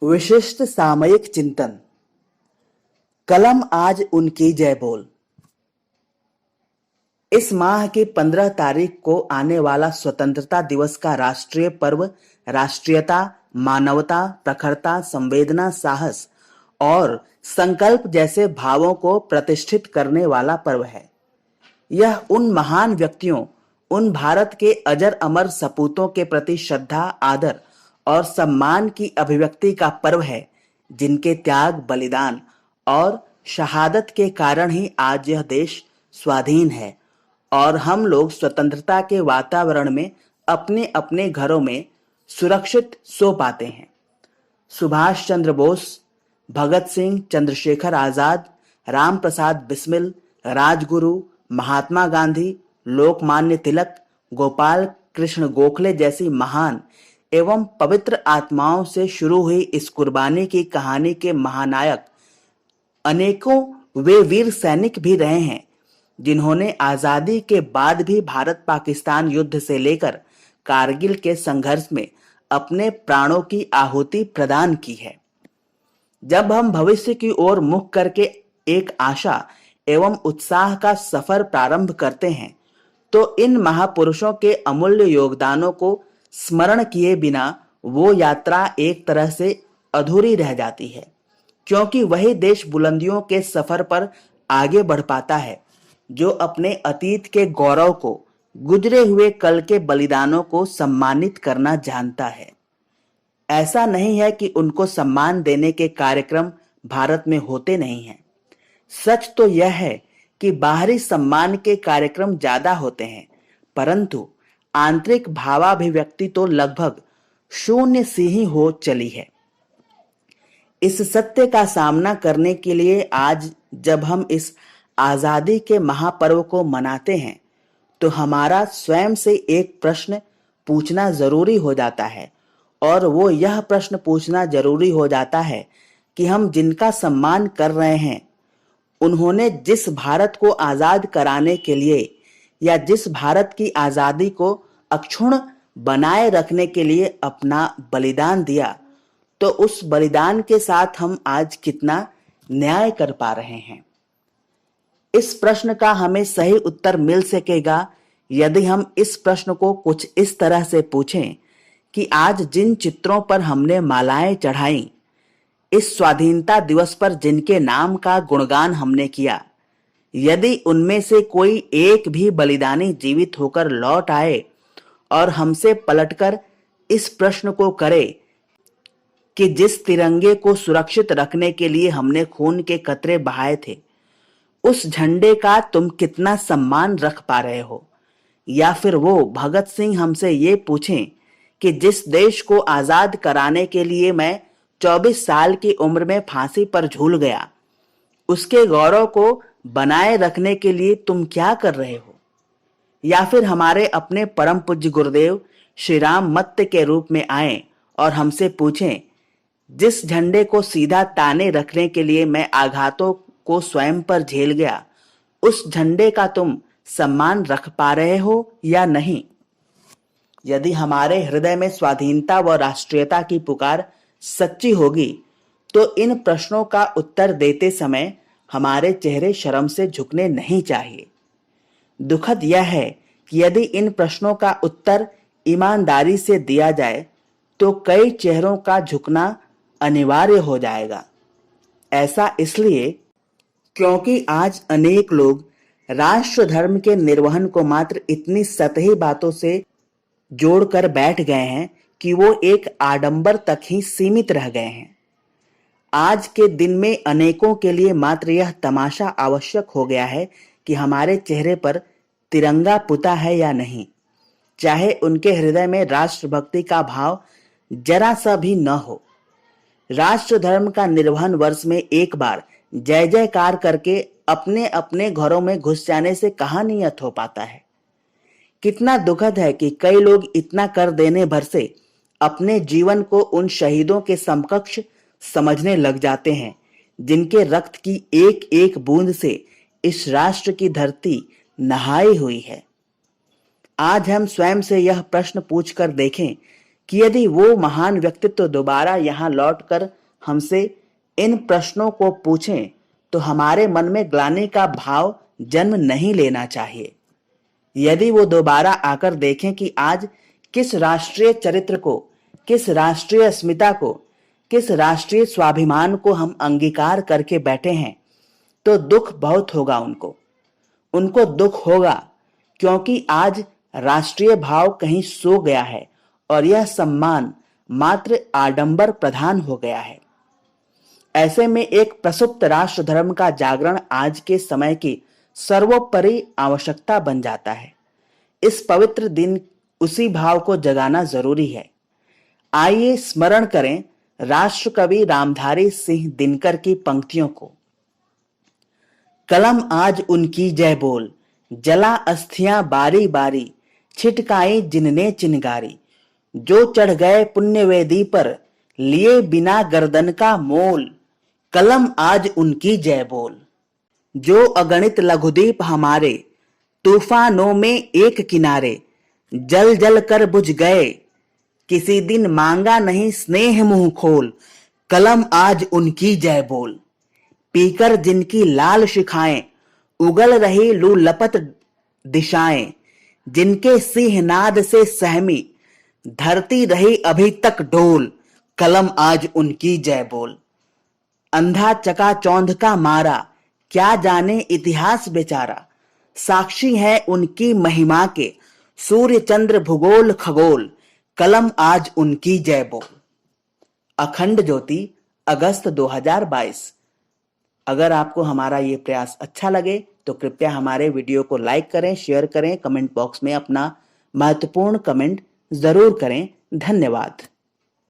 विशिष्ट सामयिक चिंतन। कलम आज उनकी जय बोल। इस माह की 15 तारीख को आने वाला स्वतंत्रता दिवस का राष्ट्रीय पर्व राष्ट्रीयता, मानवता, प्रखरता, संवेदना, साहस और संकल्प जैसे भावों को प्रतिष्ठित करने वाला पर्व है। यह उन महान व्यक्तियों, उन भारत के अजर अमर सपूतों के प्रति श्रद्धा, आदर और सम्मान की अभिव्यक्ति का पर्व है, जिनके त्याग, बलिदान और शहादत के कारण ही आज यह देश स्वाधीन है और हम लोग स्वतंत्रता के वातावरण में अपने अपने घरों में सुरक्षित सो पाते हैं। सुभाष चंद्र बोस, भगत सिंह, चंद्रशेखर आजाद, राम प्रसाद बिस्मिल, राजगुरु, महात्मा गांधी, लोकमान्य तिलक, गोपाल कृष्ण गोखले जैसी महान एवं पवित्र आत्माओं से शुरू हुई इस कुर्बानी की कहानी के महानायक अनेकों वे वीर सैनिक भी रहे हैं, जिन्होंने आजादी के बाद भी भारत पाकिस्तान युद्ध से लेकर कारगिल के संघर्ष में अपने प्राणों की आहुति प्रदान की है। जब हम भविष्य की ओर मुख करके एक आशा एवं उत्साह का सफर प्रारंभ करते हैं, तो इन महापुरुषों के अमूल्य योगदानों को स्मरण किए बिना वो यात्रा एक तरह से अधूरी रह जाती है, क्योंकि वही देश बुलंदियों के सफर पर आगे बढ़ पाता है जो अपने अतीत के गौरव को, गुजरे हुए कल के बलिदानों को सम्मानित करना जानता है। ऐसा नहीं है कि उनको सम्मान देने के कार्यक्रम भारत में होते नहीं हैं। सच तो यह है कि बाहरी सम्मान के कार्यक्रम ज्यादा होते हैं, परंतु आंतरिक भावाभिव्यक्ति तो लगभग शून्य सी ही हो चली है। इस सत्य का सामना करने के लिए आज जब हम इस आजादी के महापर्व को मनाते हैं, तो हमारा स्वयं से एक प्रश्न पूछना जरूरी हो जाता है, और वो यह प्रश्न पूछना जरूरी हो जाता है कि हम जिनका सम्मान कर रहे हैं, उन्होंने जिस भारत को आजाद कराने के लिए या जिस भारत की आजादी को अक्षुण्ण बनाए रखने के लिए अपना बलिदान दिया, तो उस बलिदान के साथ हम आज कितना न्याय कर पा रहे हैं। इस प्रश्न का हमें सही उत्तर मिल सकेगा यदि हम इस प्रश्न को कुछ इस तरह से पूछें कि आज जिन चित्रों पर हमने मालाएं चढ़ाई, इस स्वाधीनता दिवस पर जिनके नाम का गुणगान हमने किया, यदि उनमें से कोई एक भी बलिदानी जीवित होकर लौट आए और हमसे पलटकर इस प्रश्न को करे कि जिस तिरंगे को सुरक्षित रखने के लिए हमने खून के कतरे बहाए थे, उस झंडे का तुम कितना सम्मान रख पा रहे हो, या फिर वो भगत सिंह हमसे ये पूछें कि जिस देश को आजाद कराने के लिए मैं 24 साल की उम्र में फांसी पर झूल गया, उसके गौरव को बनाए रखने के लिए तुम क्या कर रहे हो, या फिर हमारे अपने परम पूज्य गुरुदेव श्री राम मत्त के रूप में आए और हमसे पूछें, जिस झंडे को सीधा ताने रखने के लिए मैं आघातों को स्वयं पर झेल गया, उस झंडे का तुम सम्मान रख पा रहे हो या नहीं। यदि हमारे हृदय में स्वाधीनता व राष्ट्रीयता की पुकार सच्ची होगी, तो इन प्रश्नों का उत्तर देते समय हमारे चेहरे शर्म से झुकने नहीं चाहिए। दुखद यह है कि यदि इन प्रश्नों का उत्तर ईमानदारी से दिया जाए, तो कई चेहरों का झुकना अनिवार्य हो जाएगा। ऐसा इसलिए क्योंकि आज अनेक लोग राष्ट्र धर्म के निर्वहन को मात्र इतनी सतही बातों से जोड़कर बैठ गए हैं कि वो एक आडंबर तक ही सीमित रह गए हैं। आज के दिन में अनेकों के लिए मात्र यह तमाशा आवश्यक हो गया है कि हमारे चेहरे पर तिरंगा पुता है या नहीं, चाहे उनके हृदय में राष्ट्रभक्ति का भाव जरा सा भी न हो। राष्ट्र धर्म का निर्वहन वर्ष में एक बार जय जयकार करके अपने अपने घरों में घुस जाने से कहाँ नियत हो पाता है। कितना दुखद है कि कई लोग इतना कर देने भर से अपने जीवन को उन शहीदों के समकक्ष समझने लग जाते हैं, जिनके रक्त की एक एक बूंद से इस राष्ट्र की धरती नहाई हुई है। आज हम स्वयं से यह प्रश्न पूछकर देखें कि यदि वो महान व्यक्तित्व दोबारा यहाँ लौटकर हमसे इन प्रश्नों को पूछें तो हमारे मन में ग्लानि का भाव जन्म नहीं लेना चाहिए। यदि वो दोबारा आकर देखें कि आज किस राष्ट्रीय चरित्र को, किस राष्ट्रीय अस्मिता को, किस राष्ट्रीय स्वाभिमान को हम अंगीकार करके बैठे हैं, तो दुख बहुत होगा उनको दुख होगा, क्योंकि आज राष्ट्रीय भाव कहीं सो गया है और यह सम्मान मात्र आडंबर प्रधान हो गया है। ऐसे में एक प्रसुप्त राष्ट्र धर्म का जागरण आज के समय की सर्वोपरि आवश्यकता बन जाता है। इस पवित्र दिन उसी भाव को जगाना जरूरी है। आइए स्मरण करें राष्ट्र कवि रामधारी सिंह दिनकर की पंक्तियों को। कलम आज उनकी जय बोल, जला अस्थियां बारी बारी, छिटकाई जिनने चिनगारी, जो चढ़ गए पुण्य वेदी पर, लिए बिना गर्दन का मोल, कलम आज उनकी जय बोल। जो अगणित लघुदीप हमारे, तूफानों में एक किनारे, जल जल कर बुझ गए, किसी दिन मांगा नहीं स्नेह मुंह खोल, कलम आज उनकी जय बोल। पीकर जिनकी लाल शिखाएं, उगल रही लू लपत दिशाएं, जिनके सिंहनाद से सहमी, धरती रही अभी तक डोल, कलम आज उनकी जय बोल। अंधा चकाचौंध का मारा, क्या जाने इतिहास बेचारा, साक्षी है उनकी महिमा के, सूर्य चंद्र भूगोल खगोल, कलम आज उनकी जय बोल। अखंड ज्योति, अगस्त 2022। अगर आपको हमारा ये प्रयास अच्छा लगे तो कृपया हमारे वीडियो को लाइक करें, शेयर करें, कमेंट बॉक्स में अपना महत्वपूर्ण कमेंट जरूर करें। धन्यवाद।